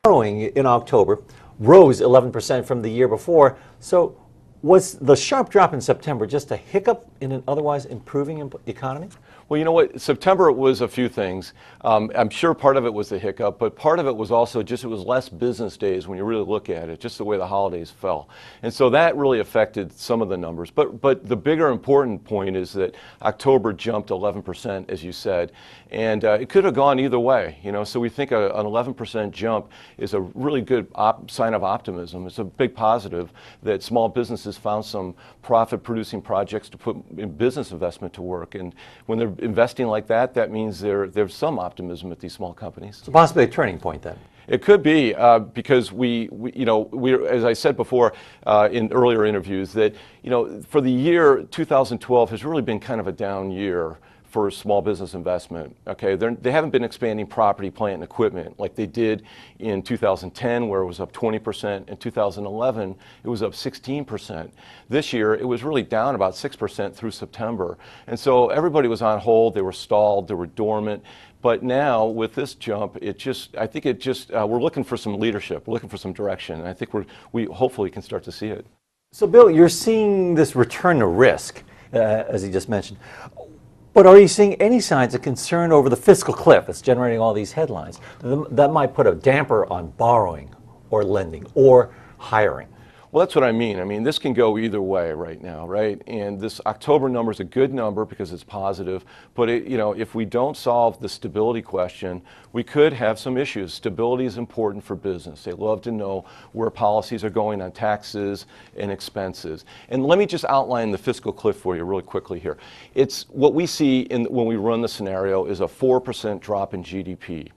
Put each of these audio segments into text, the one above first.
Borrowing in October rose 11% from the year before. So was the sharp drop in September just a hiccup in an otherwise improving economy? Well, you know what? September was a few things. I'm sure part of it was the hiccup, but part of it was also just it was less business days when you really look at it, just the way the holidays fell. And so that really affected some of the numbers. But the bigger important point is that October jumped 11%, as you said, and it could have gone either way. So we think an 11% jump is a really good sign of optimism. It's a big positive that small businesses found some profit-producing projects to put in business investment to work. And when they're investing like that, that means there's some optimism at these small companies. So possibly a turning point then. It could be because we, as I said before in earlier interviews, that for the year 2012 has really been kind of a down year for small business investment. Okay, they haven't been expanding property, plant, and equipment like they did in 2010, where it was up 20%. In 2011, it was up 16%. This year, it was really down about 6% through September. And so everybody was on hold. They were stalled. They were dormant. But now, with this jump, I think we're looking for some leadership. We're looking for some direction. And I think we hopefully can start to see it. So, Bill, you're seeing this return to risk, as you just mentioned. But are you seeing any signs of concern over the fiscal cliff that's generating all these headlines that might put a damper on borrowing or lending or hiring? Well, that's what I mean. I mean, this can go either way right now, right? And this October number is a good number because it's positive. But if we don't solve the stability question, we could have some issues. Stability is important for business. They love to know where policies are going on taxes and expenses. And let me just outline the fiscal cliff for you really quickly here. It's what we see when we run the scenario is a 4% drop in GDP.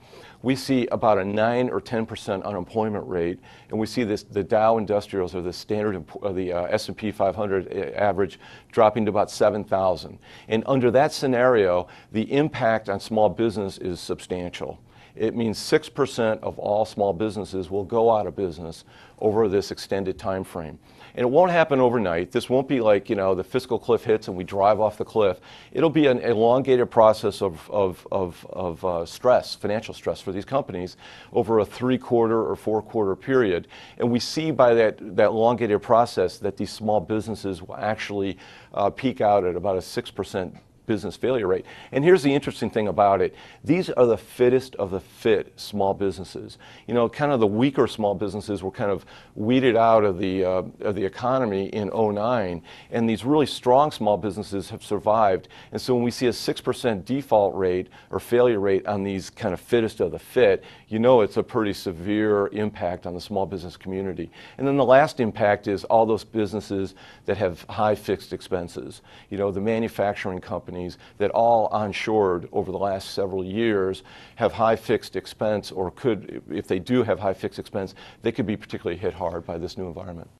We see about a 9 or 10% unemployment rate, and we see the Dow Industrials, or the standard, the S&P 500 average, dropping to about 7,000. And under that scenario, the impact on small business is substantial. It means 6% of all small businesses will go out of business over this extended time frame. And it won't happen overnight. This won't be like, the fiscal cliff hits and we drive off the cliff. It'll be an elongated process of stress, financial stress for these companies over a 3-quarter or 4-quarter period. And we see by that elongated process that these small businesses will actually peak out at about a 6% business failure rate. And here's the interesting thing about it. These are the fittest of the fit small businesses. Kind of the weaker small businesses were kind of weeded out of the economy in '09, and these really strong small businesses have survived. And so when we see a 6% default rate or failure rate on these kind of fittest of the fit, it's a pretty severe impact on the small business community. And then the last impact is all those businesses that have high fixed expenses. The manufacturing companies that all onshored over the last several years have high fixed expense, or could, if they do have high fixed expense, they could be particularly hit hard by this new environment.